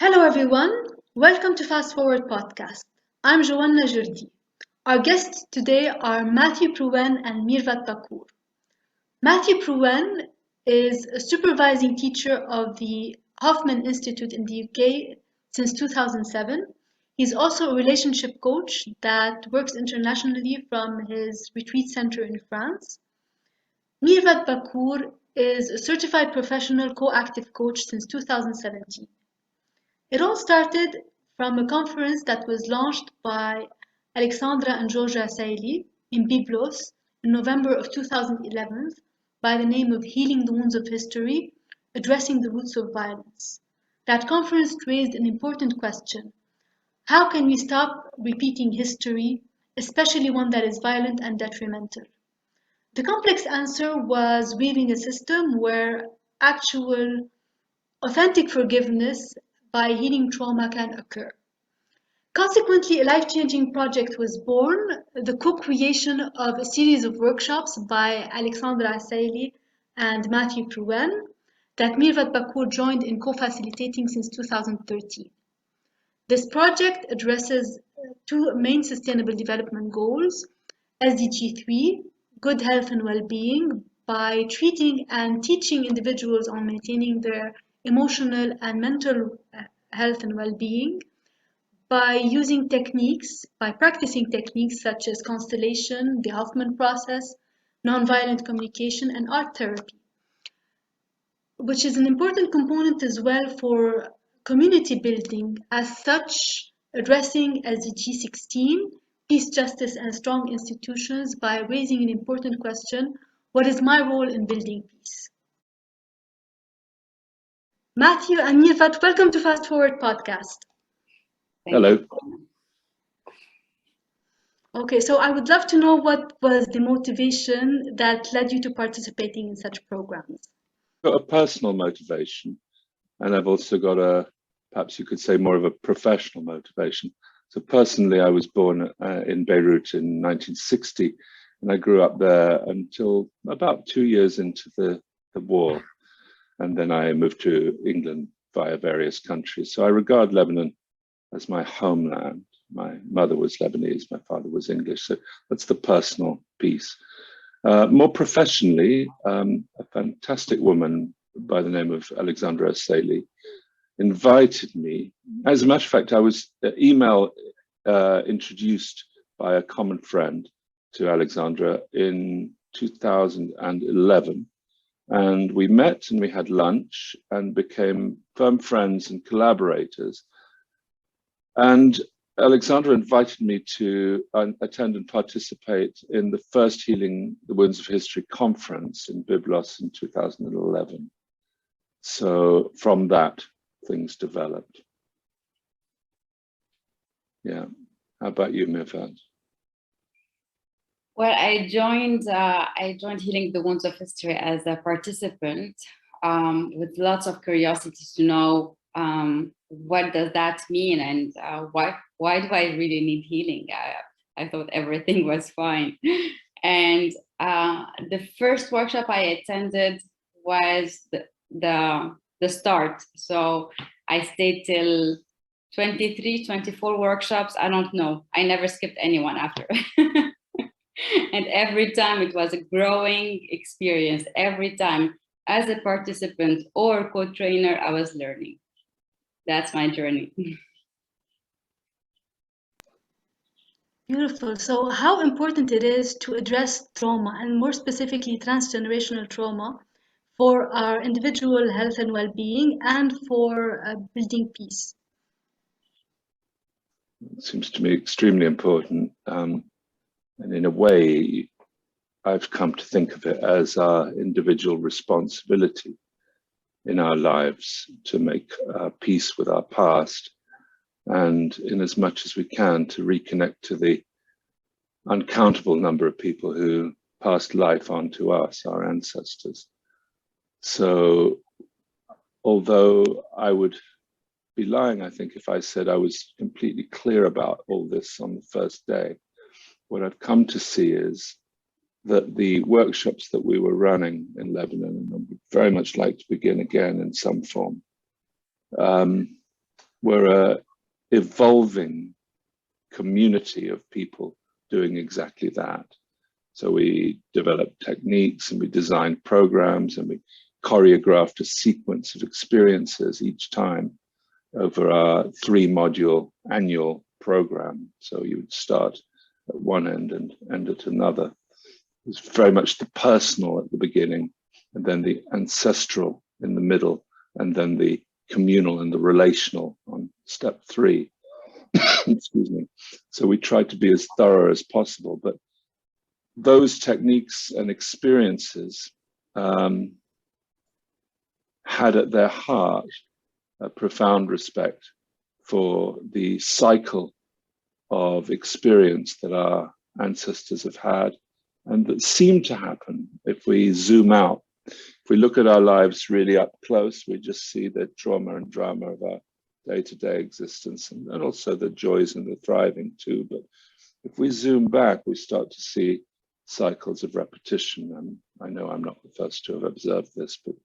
Hello everyone, welcome to Fast Forward Podcast. I'm Joanna Jordi. Our guests today are Matthew Pruen and Mirvat Bakkour. Matthew Pruen is a supervising teacher of the Hoffman Institute in the UK since 2007. He's also a relationship coach that works internationally from his retreat center in France. Mirvat Bakkour is a certified professional co-active coach since 2017. It all started from a conference that was launched by Alexandra and George Asseily in Byblos in November of 2011 by the name of Healing the Wounds of History, Addressing the Roots of Violence. That conference raised an important question. How can we stop repeating history, especially one that is violent and detrimental? The complex answer was weaving a system where actual authentic forgiveness by healing trauma can occur. Consequently, a life-changing project was born, the co-creation of a series of workshops by Alexandra Asseily and Matthew Pruen that Mirvat Bakkour joined in co-facilitating since 2013. This project addresses two main sustainable development goals, SDG 3, good health and well-being, by treating and teaching individuals on maintaining their emotional and mental health and well-being, by using techniques, by practicing techniques such as constellation, the Hoffman process, nonviolent communication, and art therapy, which is an important component as well for community building. As such, addressing SDG 16, peace, justice, and strong institutions by raising an important question, what is my role in building peace? Matthew and Mirvat, welcome to Fast Forward Podcast. Hello. Okay, so I would love to know what was the motivation that led you to participating in such programs? Got a personal motivation, and I've also got perhaps you could say more of a professional motivation. So personally, I was born in Beirut in 1960, and I grew up there until about 2 years into the war. And then I moved to England via various countries. So I regard Lebanon as my homeland. My mother was Lebanese, my father was English. So that's the personal piece. More professionally, a fantastic woman by the name of Alexandra Asseily invited me. As a matter of fact, I was introduced by a common friend to Alexandra in 2011. And we met and we had lunch and became firm friends and collaborators. And Alexandra invited me to attend and participate in the first Healing the Wounds of History conference in Byblos in 2011. So from that, things developed. Yeah. How about you, Mirvat? Well, I joined Healing the Wounds of History as a participant with lots of curiosity to know what does that mean and why do I really need healing? I thought everything was fine. And the first workshop I attended was the start. So I stayed till 23, 24 workshops. I don't know. I never skipped anyone after. And every time it was a growing experience. Every time as a participant or co-trainer, I was learning. That's my journey. Beautiful. So how important it is to address trauma, and more specifically transgenerational trauma, for our individual health and well-being and for building peace? It seems to me extremely important. And in a way, I've come to think of it as our individual responsibility in our lives to make peace with our past, and in as much as we can to reconnect to the uncountable number of people who passed life on to us, our ancestors. So although I would be lying, I think, if I said I was completely clear about all this on the first day, what I've come to see is that the workshops that we were running in Lebanon, and I would very much like to begin again in some form, we're a evolving community of people doing exactly that. So we developed techniques and we designed programs and we choreographed a sequence of experiences each time over our 3-module annual program. So you would start at one end and end at another. It was very much the personal at the beginning, and then the ancestral in the middle, and then the communal and the relational on step 3. Excuse me. So we tried to be as thorough as possible, but those techniques and experiences had at their heart a profound respect for the cycle of experience that our ancestors have had and that seem to happen if we zoom out. If we look at our lives really up close, we just see the trauma and drama of our day-to-day existence, and also the joys and the thriving too. But if we zoom back, we start to see cycles of repetition. And I know I'm not the first to have observed this, but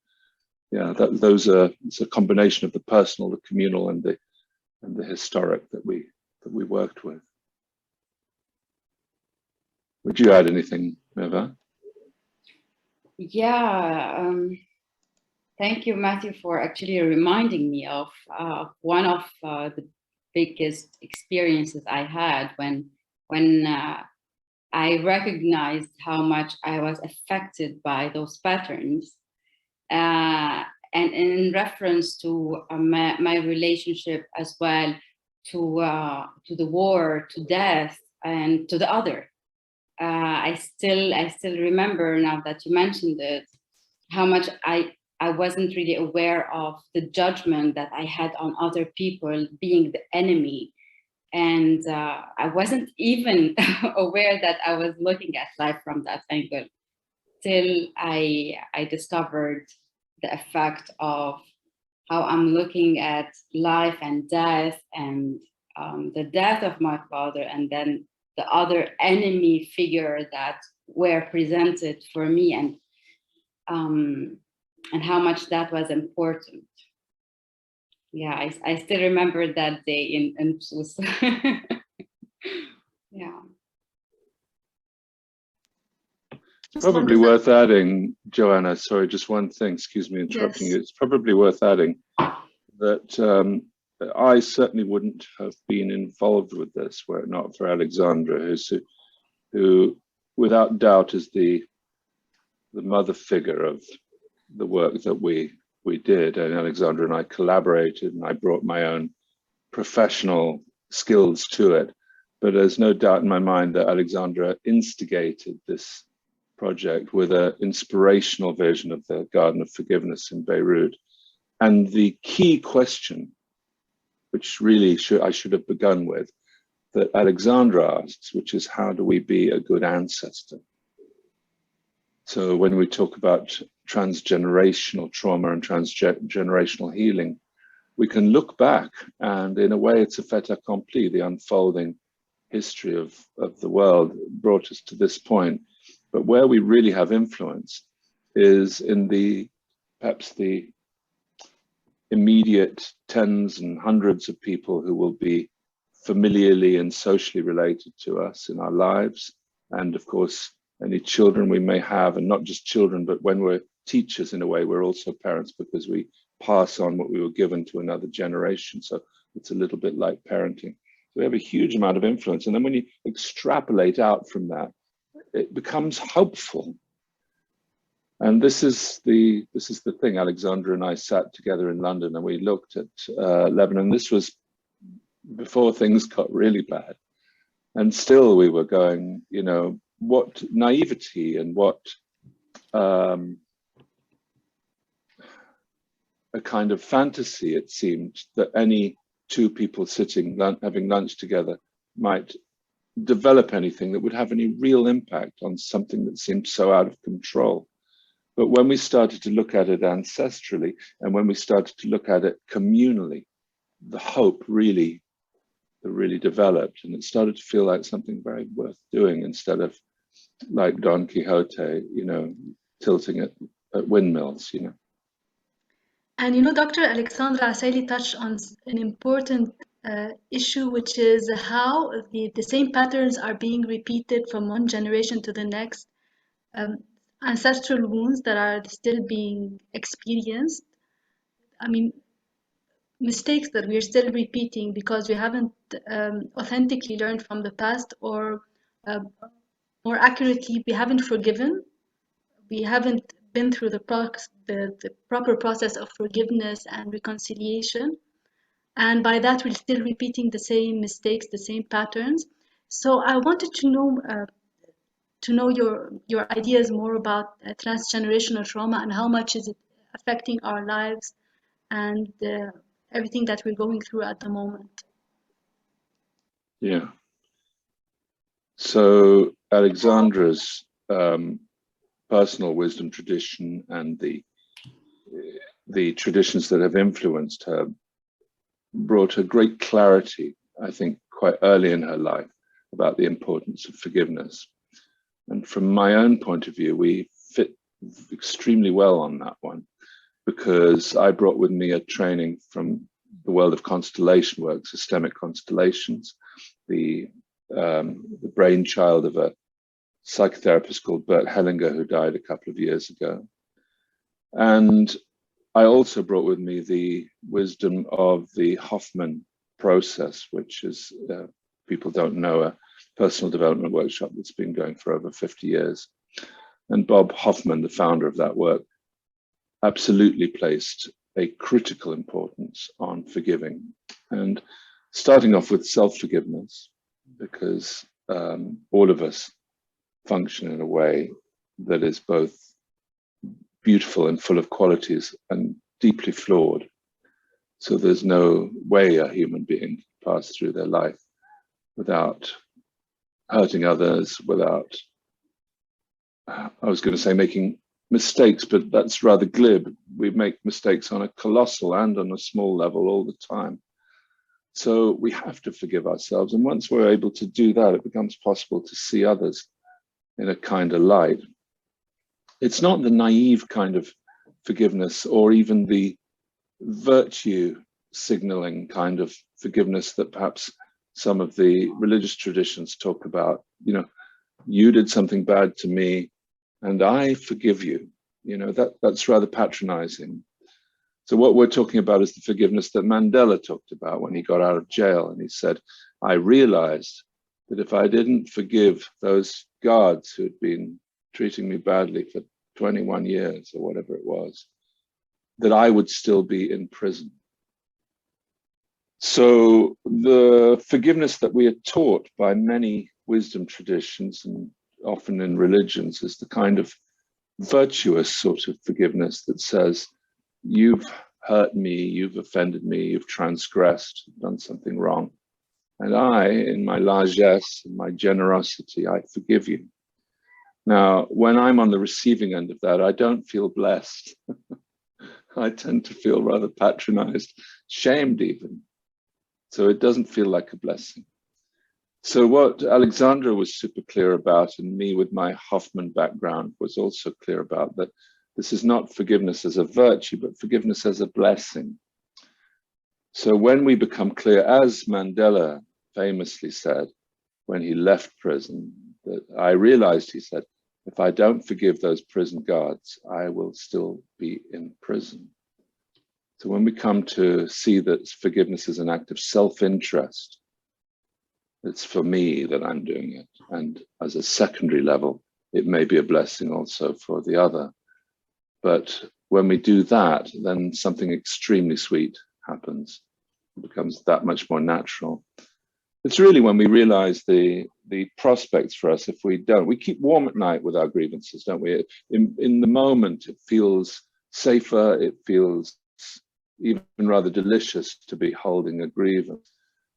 yeah, it's a combination of the personal, the communal, and the historic that we worked with. Would you add anything, Mirvat? Yeah, thank you, Matthew, for actually reminding me of one of the biggest experiences I had when I recognized how much I was affected by those patterns. And in reference to my relationship as well to the war, to death, and to the other. I still remember, now that you mentioned it, how much I wasn't really aware of the judgment that I had on other people being the enemy. And I wasn't even aware that I was looking at life from that angle till I discovered the effect of how I'm looking at life and death, and the death of my father, and then the other enemy figure that were presented for me, and how much that was important. Yeah, I still remember that day in Sus. Yeah. Probably worth adding, Joanna, sorry, just one thing, excuse me interrupting you. It's probably worth adding that I certainly wouldn't have been involved with this were it not for Alexandra, who without doubt is the mother figure of the work that we did. And Alexandra and I collaborated, and I brought my own professional skills to it. But there's no doubt in my mind that Alexandra instigated this project with an inspirational vision of the Garden of Forgiveness in Beirut. And the key question, which really I should have begun with, that Alexandra asks, which is, how do we be a good ancestor? So when we talk about transgenerational trauma and transgenerational healing, we can look back, and in a way it's a fait accompli. The unfolding history of the world brought us to this point. But where we really have influence is in perhaps the immediate tens and hundreds of people who will be familiarly and socially related to us in our lives. And of course, any children we may have, and not just children, but when we're teachers, in a way, we're also parents, because we pass on what we were given to another generation. So it's a little bit like parenting. So we have a huge amount of influence. And then when you extrapolate out from that, it becomes hopeful. And this is the thing. Alexandra and I sat together in London and we looked at Lebanon. This was before things got really bad. And still we were going, you know, what naivety and what a kind of fantasy it seemed that any two people sitting, having lunch together might develop anything that would have any real impact on something that seemed so out of control. But when we started to look at it ancestrally, and when we started to look at it communally, the hope really developed, and it started to feel like something very worth doing, instead of like Don Quixote, you know, tilting at windmills, you know. And Dr. Alexandra Asseily touched on an important issue, which is how the same patterns are being repeated from one generation to the next, ancestral wounds that are still being experienced. I mean, mistakes that we're still repeating because we haven't authentically learned from the past, or more accurately, we haven't forgiven. We haven't been through the proper process of forgiveness and reconciliation. And by that, we're still repeating the same mistakes, the same patterns. So I wanted to know your ideas more about transgenerational trauma and how much is it affecting our lives and everything that we're going through at the moment. Yeah. So Alexandra's personal wisdom tradition and the traditions that have influenced her brought her great clarity, I think, quite early in her life about the importance of forgiveness. And from my own point of view, we fit extremely well on that one, because I brought with me a training from the world of constellation work, systemic constellations, the brainchild of a psychotherapist called Bert Hellinger, who died a couple of years ago. And I also brought with me the wisdom of the Hoffman process, which is, people don't know, a personal development workshop that's been going for over 50 years. And Bob Hoffman, the founder of that work, absolutely placed a critical importance on forgiving, and starting off with self-forgiveness, because all of us function in a way that is both beautiful and full of qualities and deeply flawed. So there's no way a human being can pass through their life without hurting others, without, I was going to say making mistakes, but that's rather glib. We make mistakes on a colossal and on a small level all the time. So we have to forgive ourselves. And once we're able to do that, it becomes possible to see others in a kinder light. It's not the naive kind of forgiveness, or even the virtue signaling kind of forgiveness that perhaps some of the religious traditions talk about. You did something bad to me and I forgive you. That's rather patronizing. So what we're talking about is the forgiveness that Mandela talked about when he got out of jail. And he said, I realized that if I didn't forgive those guards who had been treating me badly for 21 years or whatever it was, that I would still be in prison. So the forgiveness that we are taught by many wisdom traditions, and often in religions, is the kind of virtuous sort of forgiveness that says, you've hurt me, you've offended me, you've transgressed, done something wrong. And I, in my largesse, in my generosity, I forgive you. Now, when I'm on the receiving end of that, I don't feel blessed. I tend to feel rather patronized, shamed even. So it doesn't feel like a blessing. So what Alexandra was super clear about, and me with my Hoffman background was also clear about, that this is not forgiveness as a virtue, but forgiveness as a blessing. So when we become clear, as Mandela famously said when he left prison, that I realized, he said, if I don't forgive those prison guards, I will still be in prison. So when we come to see that forgiveness is an act of self-interest, it's for me that I'm doing it. And as a secondary level, it may be a blessing also for the other. But when we do that, then something extremely sweet happens. It becomes that much more natural. It's really when we realize the prospects for us if we don't. We keep warm at night with our grievances, don't we? In the moment, it feels safer, it feels even rather delicious to be holding a grievance.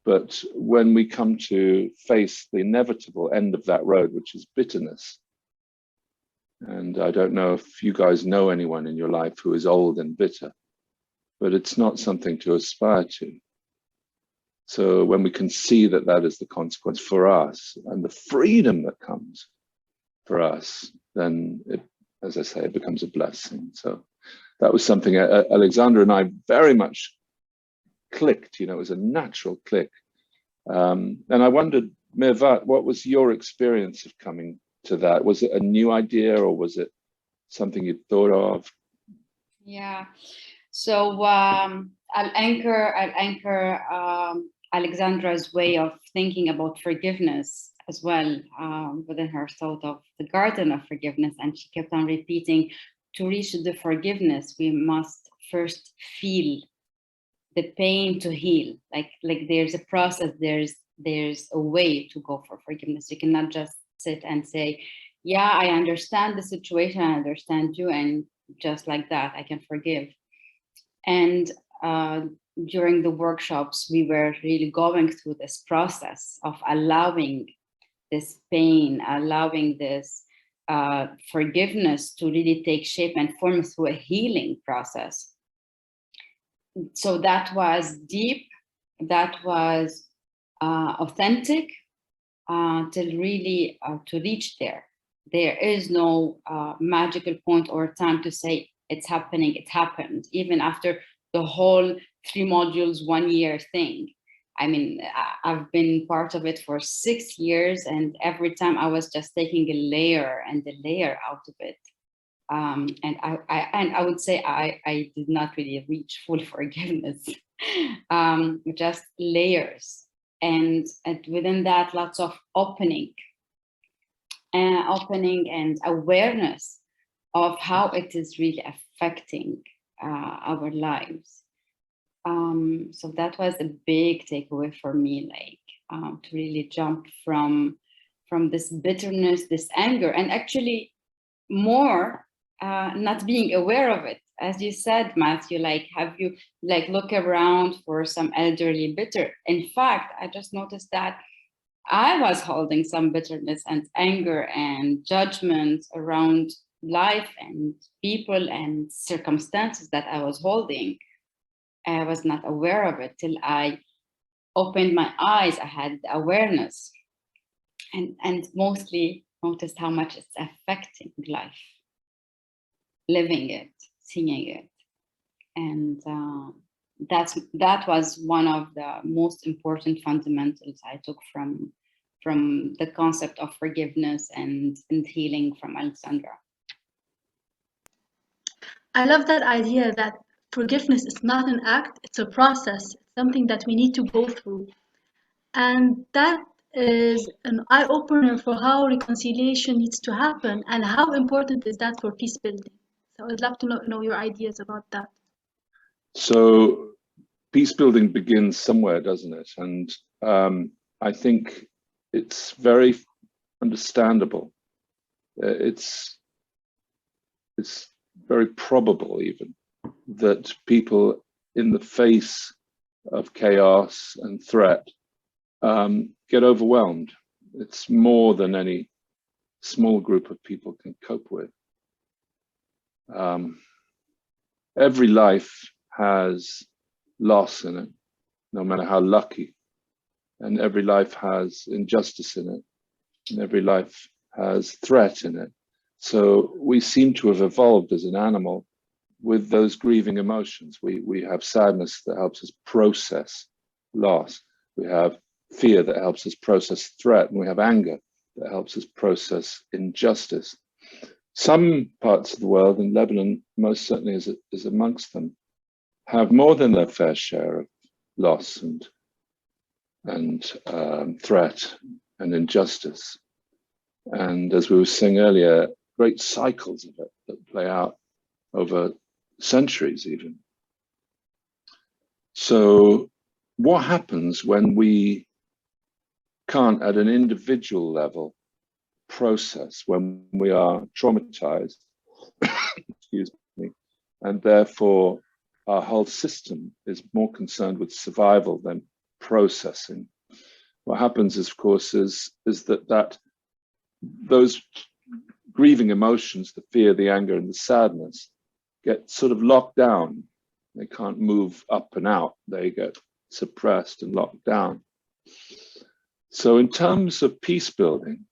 But when we come to face the inevitable end of that road, which is bitterness, and I don't know if you guys know anyone in your life who is old and bitter, but it's not something to aspire to. So when we can see that that is the consequence for us and the freedom that comes for us, then it, as I say, it becomes a blessing. So that was something Alexandra and I very much clicked. You know, it was a natural click. And I wondered, Mirvat, what was your experience of coming to that? Was it a new idea, or was it something you'd thought of? Yeah. So I'll anchor Alexandra's way of thinking about forgiveness as well within her thought of the garden of forgiveness. And she kept on repeating, to reach the forgiveness, we must first feel the pain to heal. Like there's a process, there's a way to go for forgiveness. You cannot just sit and say, yeah, I understand the situation, I understand you, and just like that, I can forgive. And during the workshops, we were really going through this process of allowing this pain, allowing this forgiveness to really take shape and form through a healing process. So that was deep, that was authentic, till really to reach there. There is no magical point or time to say it's happening, it happened, even after the whole 3 modules, 1 year thing. I mean, I've been part of it for 6 years, and every time I was just taking a layer and a layer out of it. And I would say I did not really reach full forgiveness, just layers. And within that, lots of opening and awareness of how it is really affecting our lives. So that was a big takeaway for me, like to really jump from this bitterness, this anger, and actually more not being aware of it. As you said, Matthew, like, have you like look around for some elderly bitter? In fact, I just noticed that I was holding some bitterness and anger and judgment around life and people and circumstances that I was holding. I was not aware of it till I opened my eyes. I had awareness and mostly noticed how much it's affecting life, living it, seeing it. And that was one of the most important fundamentals I took from the concept of forgiveness and healing from Alexandra. I love that idea that forgiveness is not an act, it's a process, it's something that we need to go through. And that is an eye-opener for how reconciliation needs to happen and how important is that for peace building. So I'd love to know your ideas about that. So peace building begins somewhere, doesn't it? And I think it's very understandable. It's very probable even that people in the face of chaos and threat get overwhelmed. It's more than any small group of people can cope with. Every life has loss in it, no matter how lucky. And every life has injustice in it. And every life has threat in it. So we seem to have evolved as an animal with those grieving emotions. We have sadness that helps us process loss. We have fear that helps us process threat. And we have anger that helps us process injustice. Some parts of the world, and Lebanon most certainly is amongst them, have more than their fair share of loss and threat and injustice. And as we were saying earlier, great cycles of it that play out over centuries even. So what happens when we can't at an individual level process, when we are traumatized, excuse me, and therefore our whole system is more concerned with survival than processing? What happens, of course, is that those grieving emotions, the fear, the anger, and the sadness, get sort of locked down. They can't move up and out. They get suppressed and locked down. So in terms of peace building,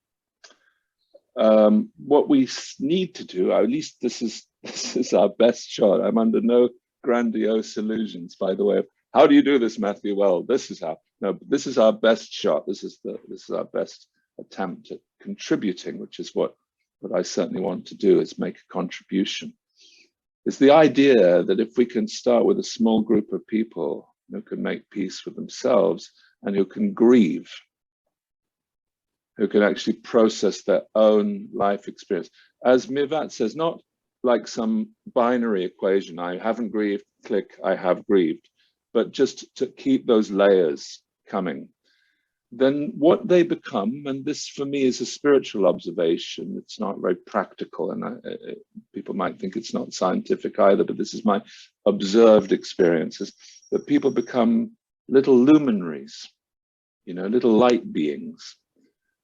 what we need to do, or at least this is This is our best shot. I'm under no grandiose illusions, by the way. How do you do this, Matthew? Well, this is how. No, but this is our best shot. This is our best attempt at contributing, which is what I certainly want to do, is make a contribution. It's the idea that if we can start with a small group of people who can make peace with themselves and who can grieve, who can actually process their own life experience. As Mirvat says, not like some binary equation, I haven't grieved, click, I have grieved, but just to keep those layers coming. Then what they become, and this for me is a spiritual observation, it's not very practical, and people might think it's not scientific either, but this is my observed experiences, that people become little luminaries, you know, little light beings,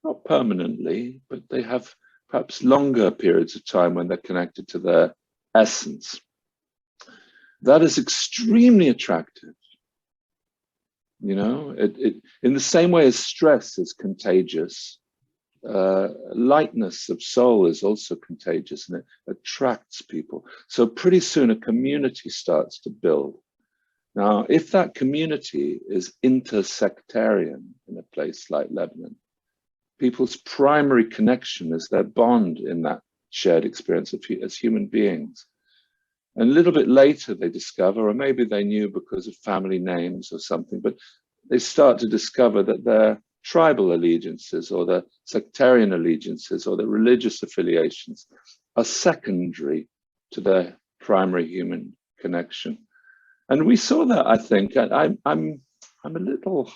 not permanently, but they have perhaps longer periods of time when they're connected to their essence. That is extremely attractive. You know, in the same way as stress is contagious, lightness of soul is also contagious, and it attracts people. So pretty soon a community starts to build. Now, if that community is intersectarian in a place like Lebanon, people's primary connection is their bond in that shared experience as human beings. And a little bit later they discover, or maybe they knew because of family names or something, but they start to discover that their tribal allegiances or their sectarian allegiances or their religious affiliations are secondary to their primary human connection. And we saw that, I think. I'm a little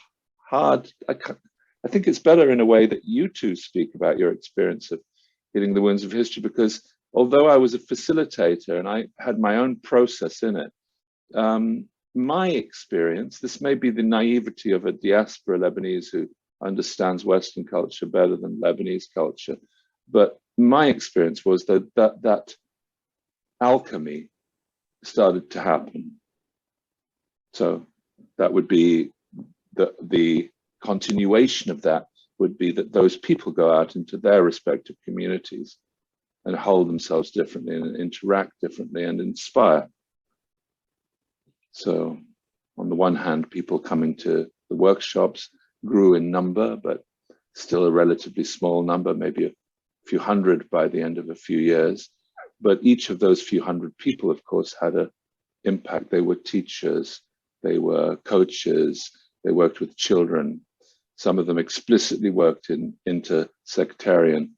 hard. I think it's better in a way that you two speak about your experience of healing the wounds of history, because although I was a facilitator and I had my own process in it, my experience, this may be the naivety of a diaspora Lebanese who understands Western culture better than Lebanese culture, but my experience was that alchemy started to happen. So that would be the continuation of that would be that those people go out into their respective communities and hold themselves differently and interact differently and inspire. So on the one hand, people coming to the workshops grew in number, but still a relatively small number, maybe a few hundred by the end of a few years. But each of those few hundred people, of course, had an impact. They were teachers, they were coaches, they worked with children. Some of them explicitly worked in intersectarian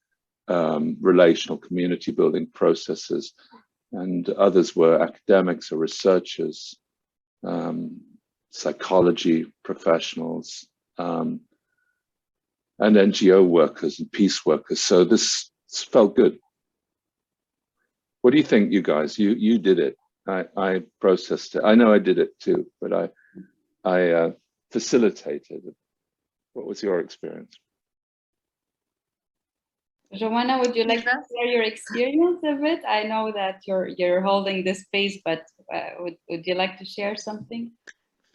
relational community building processes, and others were academics or researchers, psychology professionals, and NGO workers and peace workers. So this felt good. What do you think, you guys? You did it. I processed it. I know I did it too, but I facilitated it. What was your experience? Joanna, would you like to share your experience a bit? I know that you're holding this space, but would you like to share something?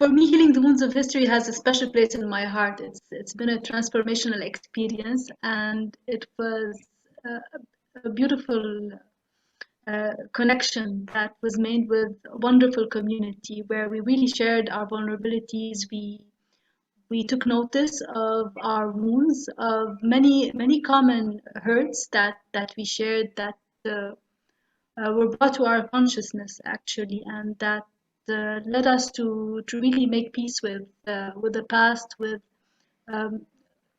For me, healing the wounds of history has a special place in my heart. It's been a transformational experience, and it was a beautiful connection that was made with a wonderful community where we really shared our vulnerabilities. We took notice of our wounds, of many common hurts that we shared, that were brought to our consciousness actually, and that led us to really make peace with the past, with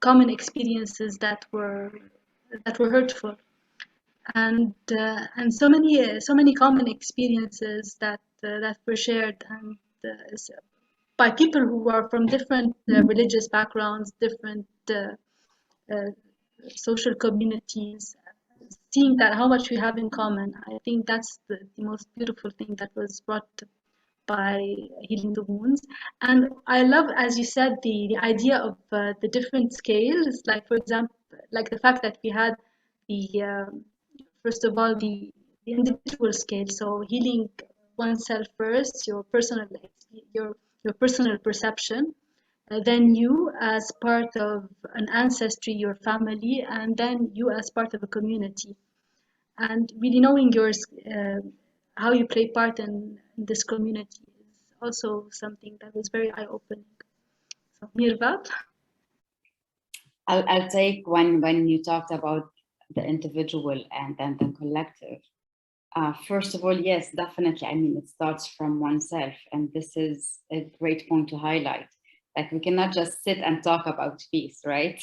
common experiences that were hurtful, and so many common experiences that were shared, and by people who are from different religious backgrounds, different social communities, seeing that how much we have in common. I think that's the most beautiful thing that was brought by healing the wounds. And I love, as you said, the idea of the different scales, like for example, like the fact that we had the first of all the individual scale, so healing oneself first, your personal perception, then you as part of an ancestry, your family, and then you as part of a community. and really knowing yours, how you play part in this community is also something that was very eye-opening. So, Mirvat? I'll take when you talked about the individual and then the collective. First of all, yes, definitely. I mean, it starts from oneself, and this is a great point to highlight. Like, we cannot just sit and talk about peace, right?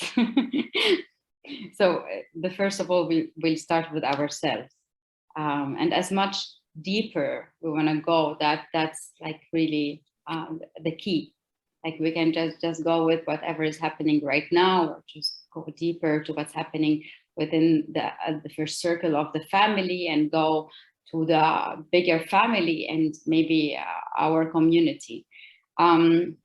So the first of all, we'll start with ourselves, and as much deeper we want to go, that's like really the key. Like, we can just go with whatever is happening right now, or just go deeper to what's happening within the first circle of the family, and go to the bigger family and maybe our community. And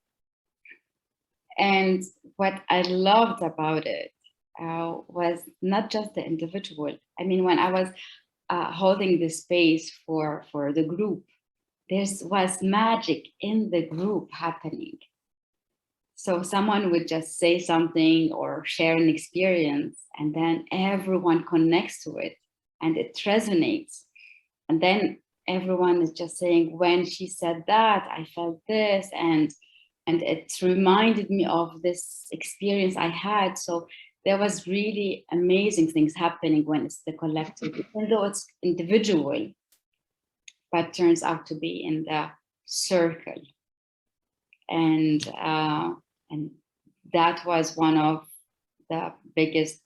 what I loved about it was not just the individual. I mean, when I was holding the space for the group, there was magic in the group happening. So someone would just say something or share an experience, and then everyone connects to it and it resonates. And then everyone is just saying, when she said that, I felt this, and it reminded me of this experience I had. So there was really amazing things happening when it's the collective, even though it's individual, but turns out to be in the circle. And that was one of the biggest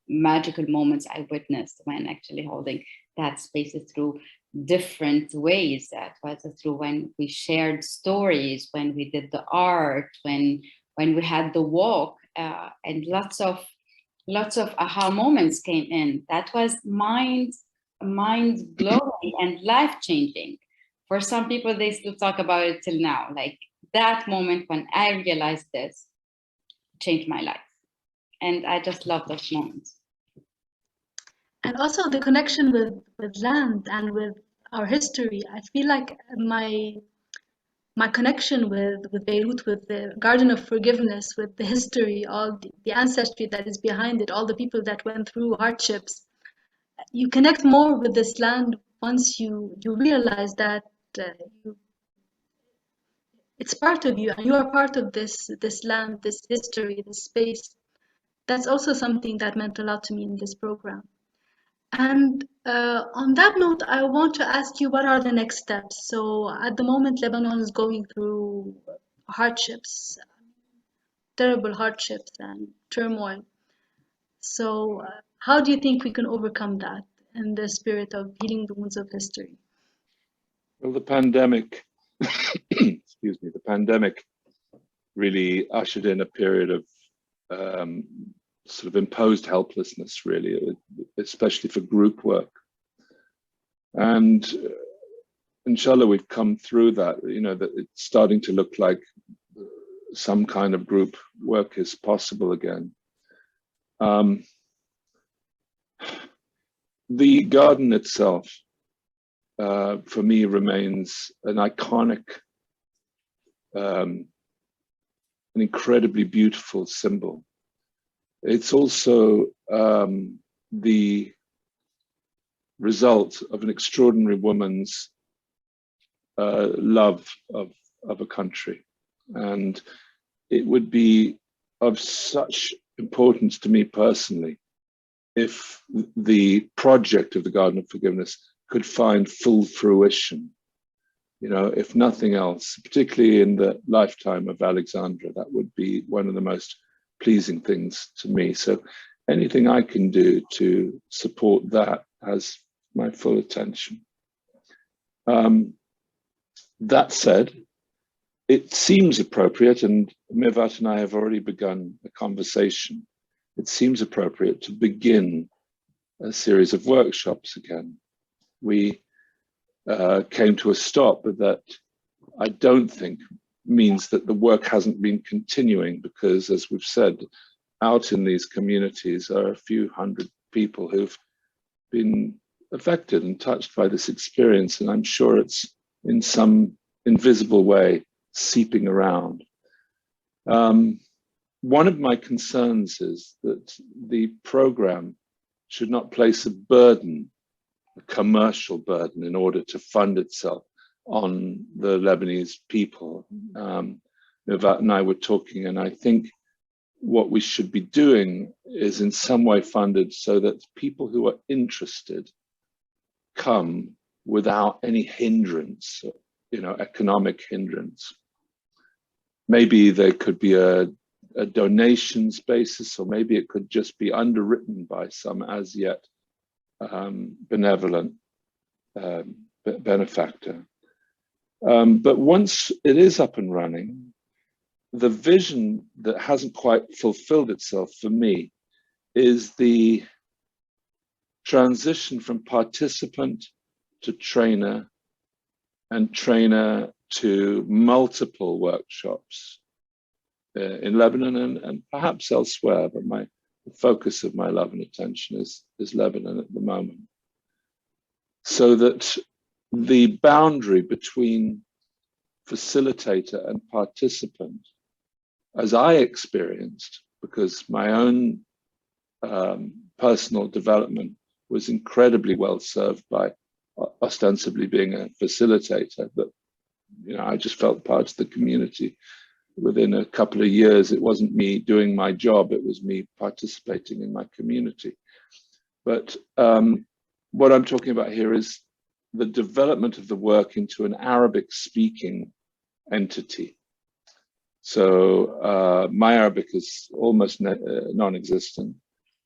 magical moments I witnessed when actually holding that space through different ways. That was through when we shared stories, when we did the art, when we had the walk, and lots of aha moments came in. That was mind blowing and life changing. For some people, they still talk about it till now. Like, that moment when I realized this changed my life. And I just love those moments. And also the connection with land and with our history. I feel like my connection with Beirut, with the Garden of Forgiveness, with the history, all the ancestry that is behind it, all the people that went through hardships. You connect more with this land once you realize that it's part of you, and you are part of this land, this history, this space. That's also something that meant a lot to me in this program. And on that note, I want to ask you, what are the next steps? So at the moment, Lebanon is going through hardships, terrible hardships and turmoil. So how do you think we can overcome that in the spirit of healing the wounds of history? Well, the pandemic, excuse me, the pandemic really ushered in a period of sort of imposed helplessness, really, especially for group work. And inshallah, we've come through that. You know, that it's starting to look like some kind of group work is possible again. The garden itself, for me, remains an iconic, an incredibly beautiful symbol. It's also the result of an extraordinary woman's love of a country. And it would be of such importance to me personally if the project of the Garden of Forgiveness could find full fruition. You know, if nothing else, particularly in the lifetime of Alexandra, that would be one of the most pleasing things to me. So anything I can do to support that has my full attention. That said, it seems appropriate, and Mirvat and I have already begun a conversation. It seems appropriate to begin a series of workshops again. We came to a stop, but that I don't think means that the work hasn't been continuing, because, as we've said, out in these communities are a few hundred people who've been affected and touched by this experience, and I'm sure it's in some invisible way seeping around. One of my concerns is that the program should not place a burden commercial burden in order to fund itself on the Lebanese people. Mirvat and I were talking, and I think what we should be doing is in some way funded so that people who are interested come without any hindrance, economic hindrance. Maybe there could be a donations basis, or maybe it could just be underwritten by some as yet benevolent benefactor. But once it is up and running, the vision that hasn't quite fulfilled itself for me is the transition from participant to trainer, and trainer to multiple workshops in Lebanon and perhaps elsewhere, but the focus of my love and attention is Lebanon at the moment. So that the boundary between facilitator and participant, as I experienced, because my own personal development was incredibly well served by ostensibly being a facilitator, but I just felt part of the community. Within a couple of years, it wasn't me doing my job, it was me participating in my community. But what I'm talking about here is the development of the work into an Arabic-speaking entity. So my Arabic is almost non-existent,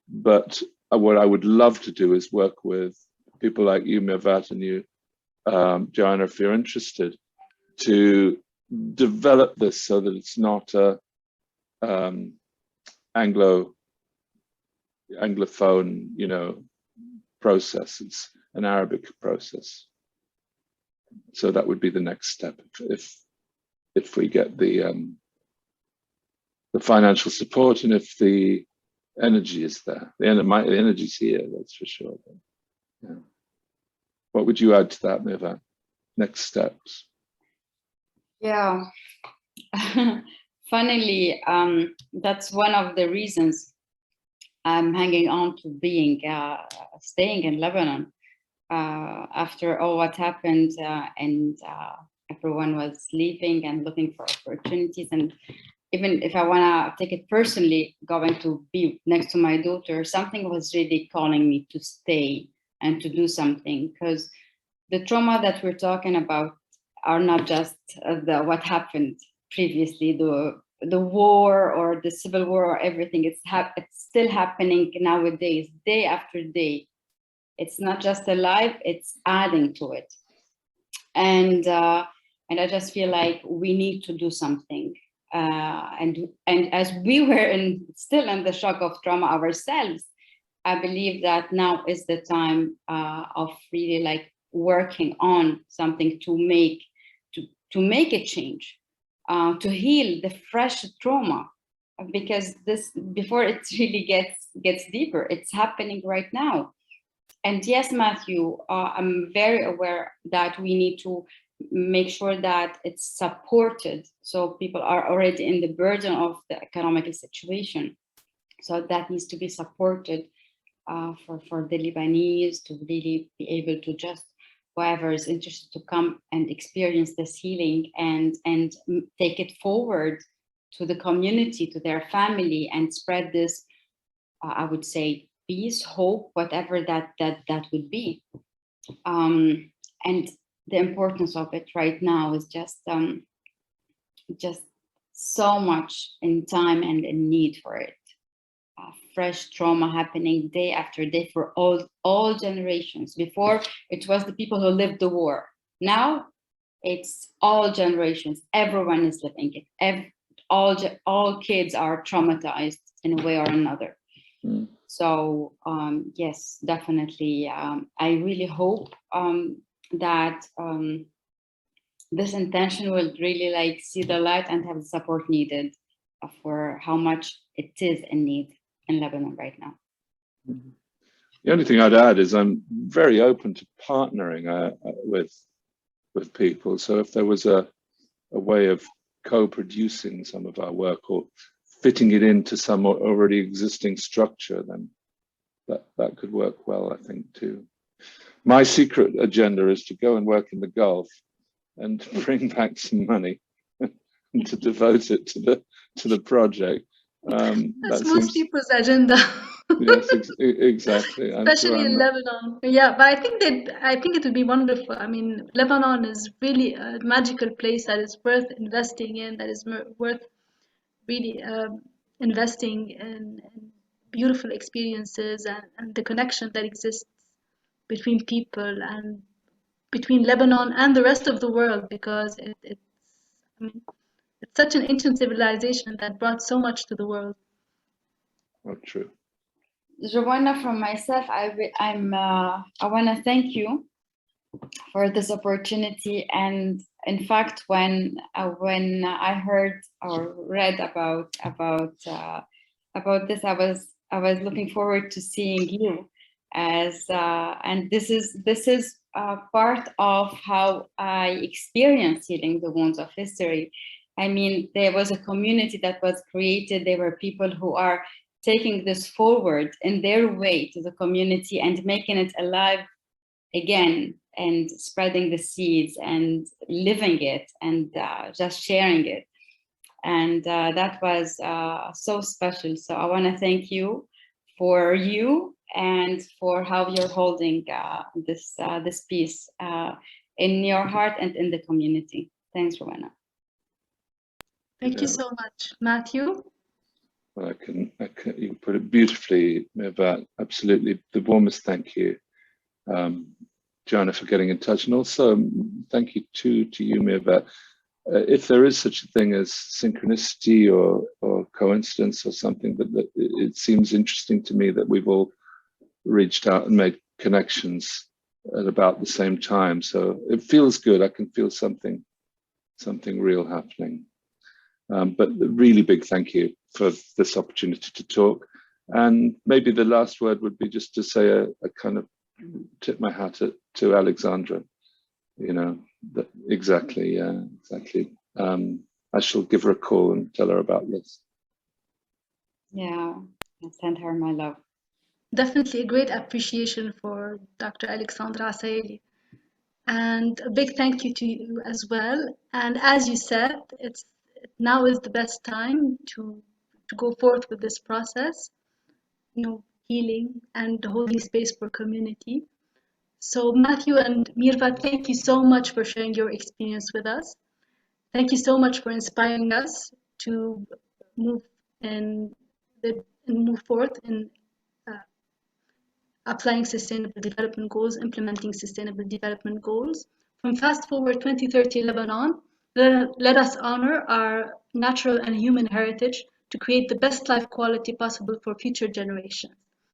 but what I would love to do is work with people like you, Mirvat, and you, Joanna, if you're interested, to develop this so that it's not a Anglophone, process. It's an Arabic process. So that would be the next step if we get the financial support, and if the energy is there. The energy's here, that's for sure. Yeah. What would you add to that, Mirvat? Next steps? Yeah. Funnily, that's one of the reasons I'm hanging on to staying in Lebanon after all what happened, and everyone was leaving and looking for opportunities. And even if I want to take it personally, going to be next to my daughter, something was really calling me to stay and to do something, because the trauma that we're talking about are not just what happened previously, the war or the civil war or everything. It's still happening nowadays, day after day. It's not just alive, it's adding to it. And I just feel like we need to do something. And as we were still in the shock of trauma ourselves, I believe that now is the time of really like working on something to make a change, to heal the fresh trauma, because this, before it really gets deeper, it's happening right now. And yes, Matthew, I'm very aware that we need to make sure that it's supported. So people are already in the burden of the economic situation. So that needs to be supported for the Lebanese to really be able to just, whoever is interested, to come and experience this healing and take it forward to the community, to their family, and spread this, I would say, peace, hope, whatever that would be. And the importance of it right now is just so much in time and in need for it. Fresh trauma happening day after day for all generations. Before, it was the people who lived the war. Now it's all generations. Everyone is living it. All kids are traumatized in a way or another. Mm. So yes, definitely. I really hope that this intention will really like see the light and have the support needed for how much it is in need in Lebanon right now. The only thing I'd add is I'm very open to partnering with people. So if there was a way of co-producing some of our work or fitting it into some already existing structure, then that could work well, I think, too. My secret agenda is to go and work in the Gulf and bring back some money and to devote it to the project. That's most people's agenda. Yes, exactly. Especially in Lebanon. Yeah, but I think it would be wonderful. I mean, Lebanon is really a magical place that is worth investing in, that is worth really investing in beautiful experiences and the connection that exists between people and between Lebanon and the rest of the world, because I mean, it's such an ancient civilization that brought so much to the world. Oh, true. Joanna, from myself, I want to thank you for this opportunity. And in fact, when I heard or read about this, I was looking forward to seeing you as and this is part of how I experience healing the wounds of history. I mean, there was a community that was created. There were people who are taking this forward in their way to the community and making it alive again, and spreading the seeds and living it and just sharing it. And that was so special. So I want to thank you for you and for how you're holding this piece in your heart and in the community. Thanks, Rowena. Thank you so much, Matthew. Well, you put it beautifully, Mirvat. Absolutely, the warmest thank you, Joanna, for getting in touch, and also thank you to you, Mirvat. If there is such a thing as synchronicity or coincidence or something, but it seems interesting to me that we've all reached out and made connections at about the same time. So it feels good. I can feel something real happening. But a really big thank you for this opportunity to talk. And maybe the last word would be just to say a kind of tip my hat to Alexandra. You know, exactly. I shall give her a call and tell her about this. Yeah, I'll send her my love. Definitely a great appreciation for Dr. Alexandra Asseily. And a big thank you to you as well. And as you said, now is the best time to go forth with this process, healing and holding space for community. So Matthew and Mirvat, thank you so much for sharing your experience with us. Thank you so much for inspiring us to move forth in applying sustainable development goals, implementing sustainable development goals. From Fast Forward 2030 Lebanon, let us honor our natural and human heritage to create the best life quality possible for future generations.